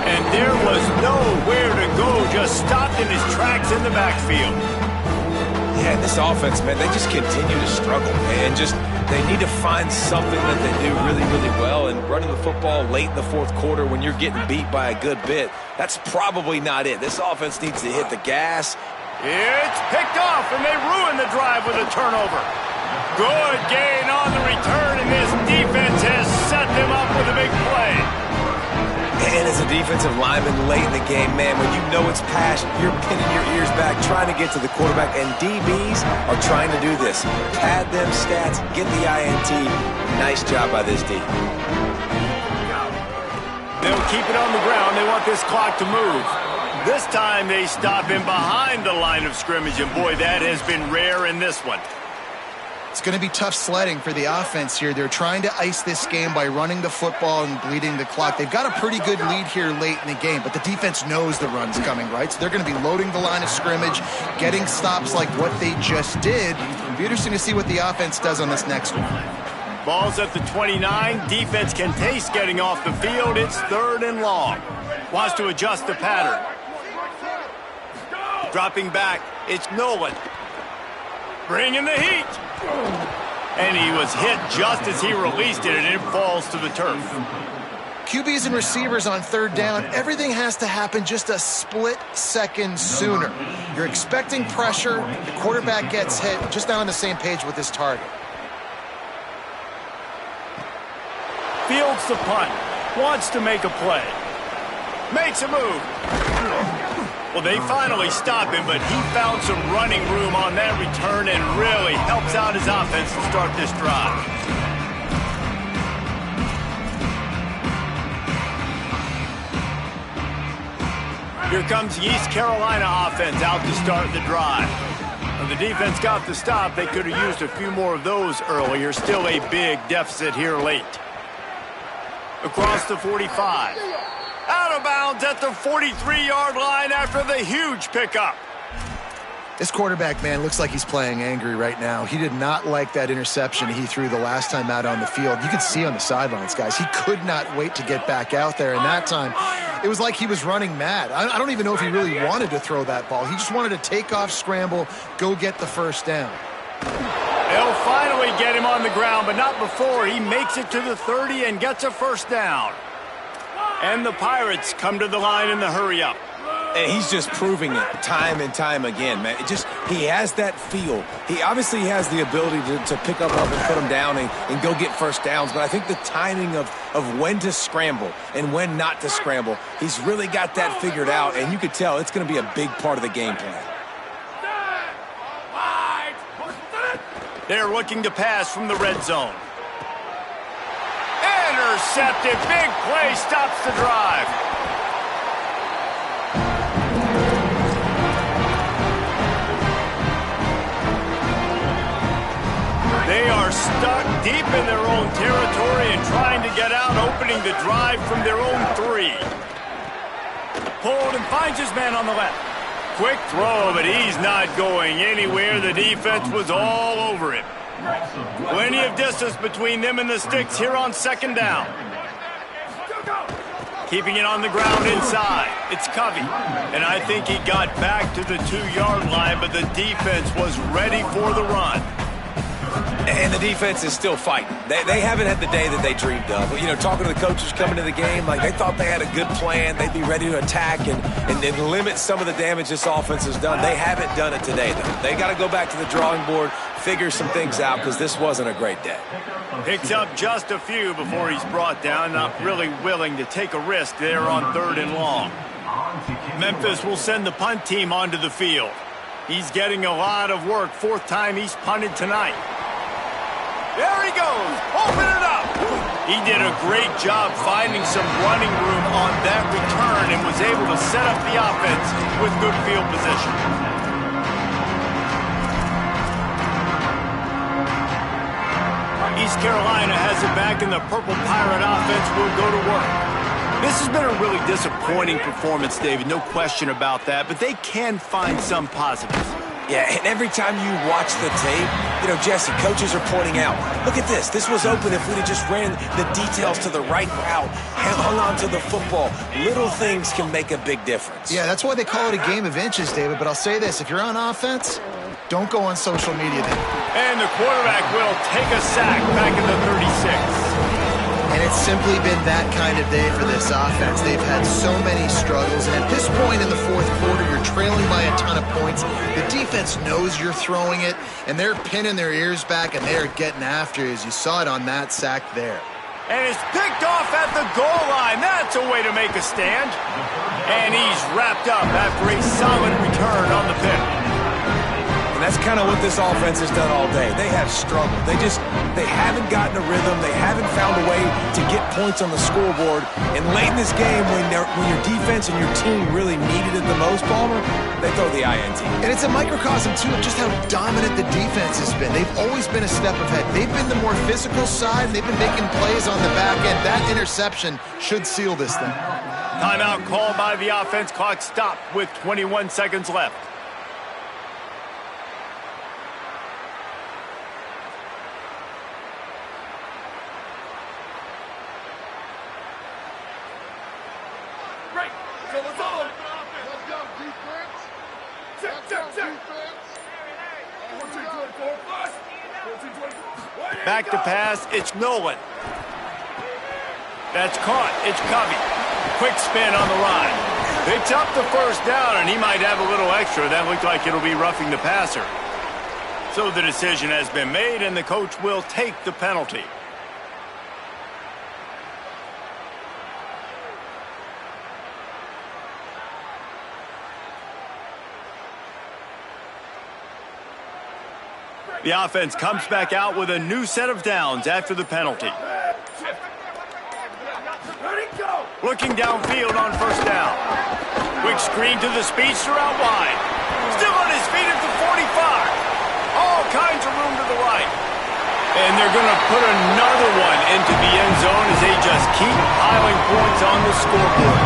And there was nowhere to go, just stopped in his tracks in the backfield. Yeah, this offense, man, they just continue to struggle, man. They need to find something that they do really, really well, and running the football late in the 4th quarter when you're getting beat by a good bit, that's probably not it. This offense needs to hit the gas. It's picked off, and they ruin the drive with a turnover. Good gain on the return, and this defense has set them up with a big play. And as a defensive lineman late in the game, man, when you know it's past, you're pinning your ears back, trying to get to the quarterback, and DBs are trying to do this. Pad them stats, get the INT. Nice job by this D. They'll keep it on the ground. They want this clock to move. This time they stop him behind the line of scrimmage, and boy, that has been rare in this one. It's going to be tough sledding for the offense here. They're trying to ice this game by running the football and bleeding the clock. They've got a pretty good lead here late in the game, but the defense knows the run's coming, right? So they're going to be loading the line of scrimmage, getting stops like what they just did. It'll be interesting to see what the offense does on this next one. Ball's at the 29. Defense can taste getting off the field. It's 3rd and long. Wants to adjust the pattern. Dropping back. It's Nolan. Bringing the heat. And he was hit just as he released it, and it falls to the turf. QBs and receivers on 3rd down, everything has to happen just a split second sooner. You're expecting pressure, the quarterback gets hit, just not on the same page with his target. Fields the punt, wants to make a play. Makes a move. Well, they finally stop him, but he found some running room on that return and really helps out his offense to start this drive. Here comes the East Carolina offense out to start the drive. When the defense got the stop, they could have used a few more of those earlier. Still a big deficit here late. Across the 45. Out of bounds at the 43-yard line after the huge pickup. This quarterback, man, looks like he's playing angry right now. He did not like that interception he threw the last time out on the field. You could see on the sidelines, guys, he could not wait to get back out there. And that time, it was like he was running mad. I don't even know if he really wanted to throw that ball. He just wanted to take off, scramble, go get the first down. They'll finally get him on the ground, but not before he makes it to the 30 and gets a first down. And the Pirates come to the line in the hurry-up. And he's just proving it time and time again, man. He has that feel. He obviously has the ability to pick up and put him down and go get first downs. But I think the timing of when to scramble and when not to scramble, he's really got that figured out. And you could tell it's going to be a big part of the game plan. They're looking to pass from the red zone. Intercepted. Big play stops the drive. They are stuck deep in their own territory and trying to get out, opening the drive from their own 3. Pulled and finds his man on the left. Quick throw, but he's not going anywhere. The defense was all over him. Plenty of distance between them and the sticks here on 2nd down. Keeping it on the ground inside. It's Covey. And I think he got back to the 2-yard line, but the defense was ready for the run. And the defense is still fighting. They haven't had the day that they dreamed of. You know, talking to the coaches coming to the game, like they thought they had a good plan. They'd be ready to attack and limit some of the damage this offense has done. They haven't done it today, though. They got to go back to the drawing board, figure some things out, because this wasn't a great day. Picks up just a few before he's brought down. Not really willing to take a risk there on 3rd and long. Memphis will send the punt team onto the field. He's getting a lot of work. 4th time he's punted tonight. There he goes. Open it up. He did a great job finding some running room on that return and was able to set up the offense with good field position. East Carolina has it back, and the Purple Pirate offense will go to work. This has been a really disappointing performance, David, no question about that, but they can find some positives. Yeah, and every time you watch the tape, you know, Jesse, coaches are pointing out, look at this. This was open if we'd have just ran the details to the right route, hung on to the football. Little things can make a big difference. Yeah, that's why they call it a game of inches, David. But I'll say this, if you're on offense, don't go on social media then. And the quarterback will take a sack back in the 36. And it's simply been that kind of day for this offense. They've had so many struggles, and at this point in the 4th quarter, you're trailing by a ton of points. The defense knows you're throwing it, and they're pinning their ears back, and they're getting after you, as you saw it on that sack there. And it's picked off at the goal line. That's a way to make a stand. And he's wrapped up after a solid return on the pick. And that's kind of what this offense has done all day. They have struggled. They haven't gotten a rhythm. They haven't found a way to get points on the scoreboard. And late in this game, when your defense and your team really needed it the most, Palmer, they throw the INT. And it's a microcosm, too, of just how dominant the defense has been. They've always been a step ahead. They've been the more physical side. They've been making plays on the back end. That interception should seal this thing. Timeout called by the offense. Clock stopped with 21 seconds left. Back to pass, it's Nolan. That's caught, it's Covey. Quick spin on the run. Picks up the first down, and he might have a little extra. That looked like it'll be roughing the passer. So the decision has been made, and the coach will take the penalty. The offense comes back out with a new set of downs after the penalty. Looking downfield on first down. Quick screen to the speedster out wide. Still on his feet at the 45. All kinds of room to the right. And they're going to put another one into the end zone as they just keep piling points on the scoreboard.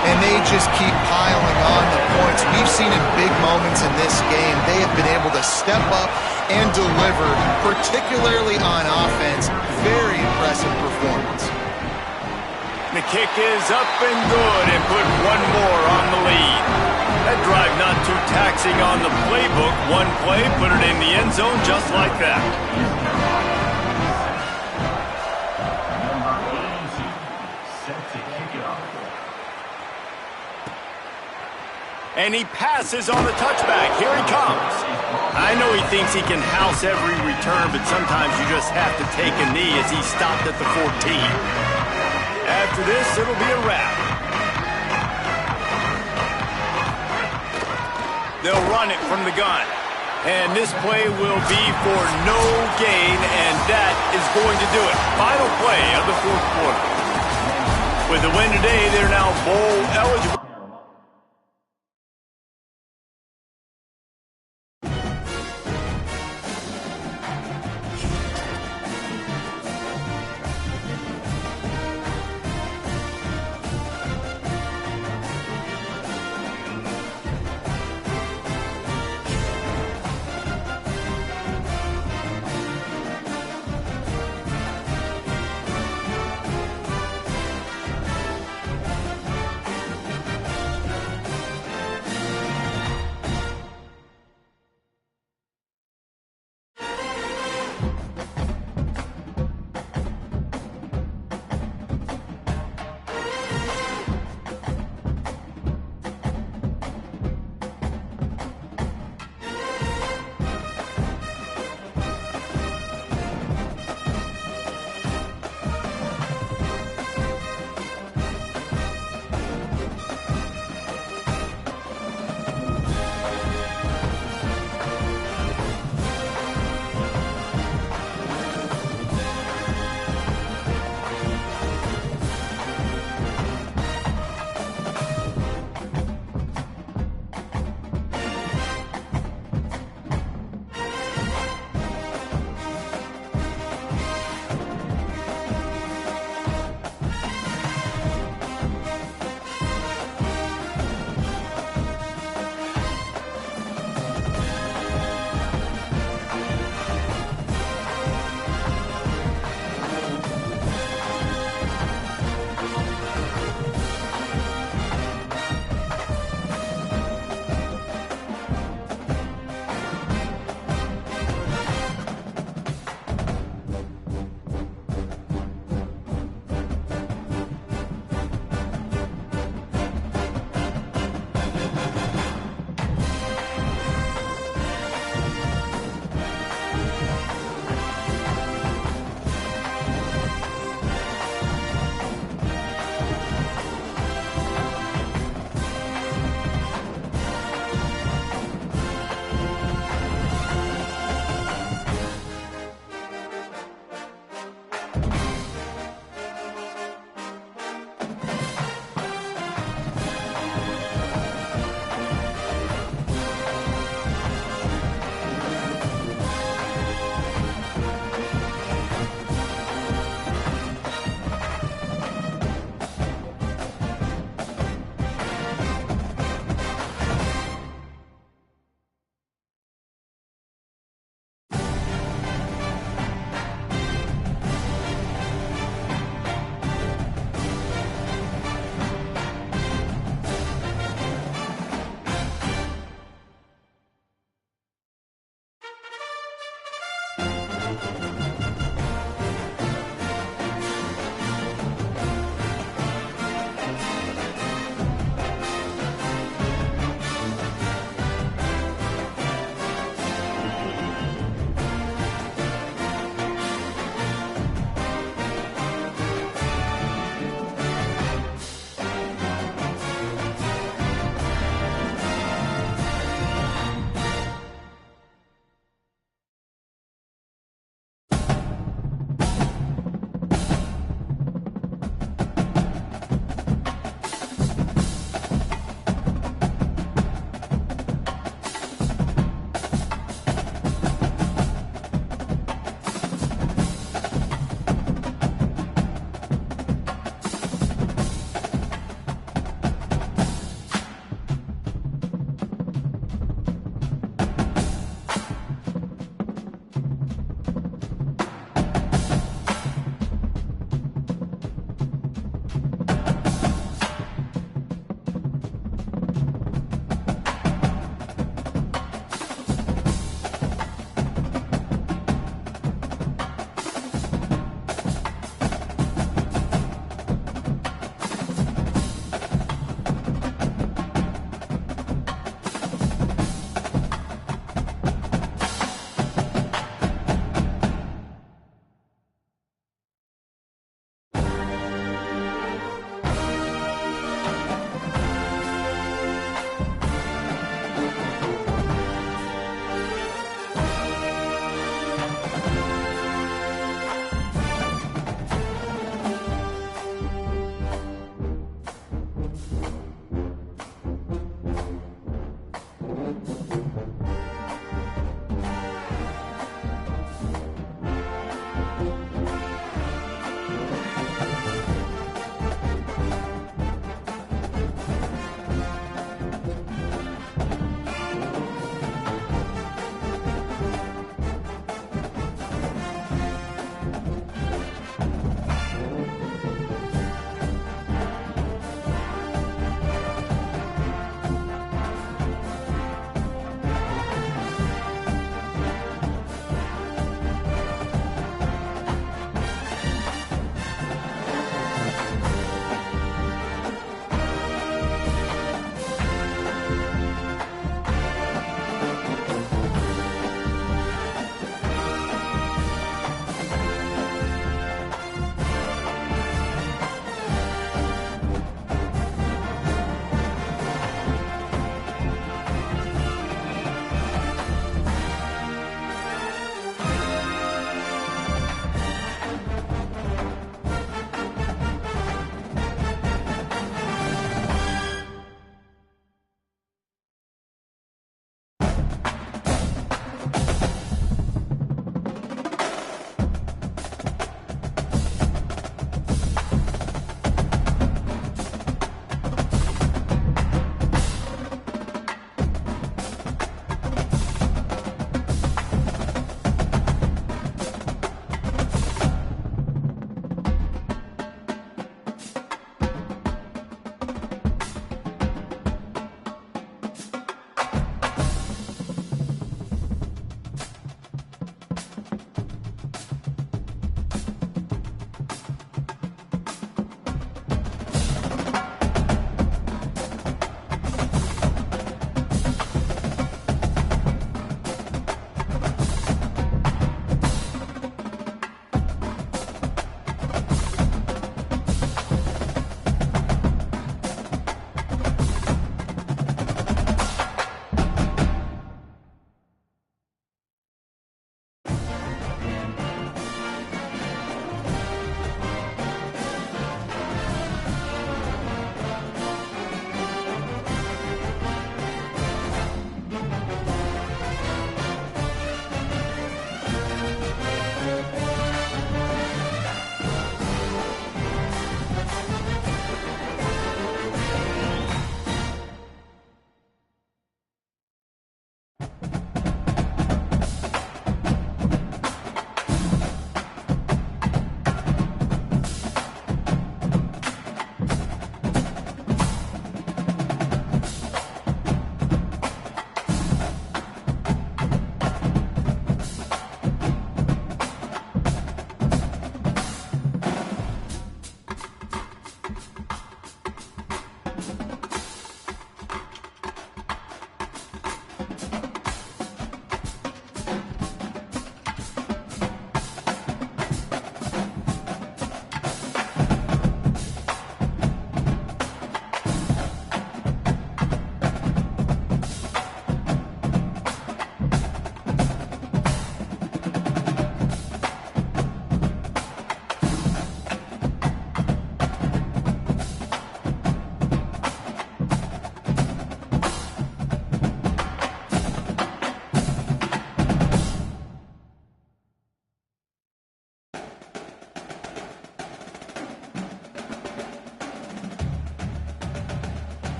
And they just keep piling on the points. We've seen in big moments in this game, they have been able to step up and deliver, particularly on offense. Very impressive performance. The kick is up and good and put one more on the lead. That drive not too taxing on the playbook. One play, put it in the end zone just like that. And he passes on the touchback. Here he comes. I know he thinks he can house every return, but sometimes you just have to take a knee as he stopped at the 14. After this, it'll be a wrap. They'll run it from the gun. And this play will be for no gain, and that is going to do it. Final play of the fourth quarter. With the win today, they're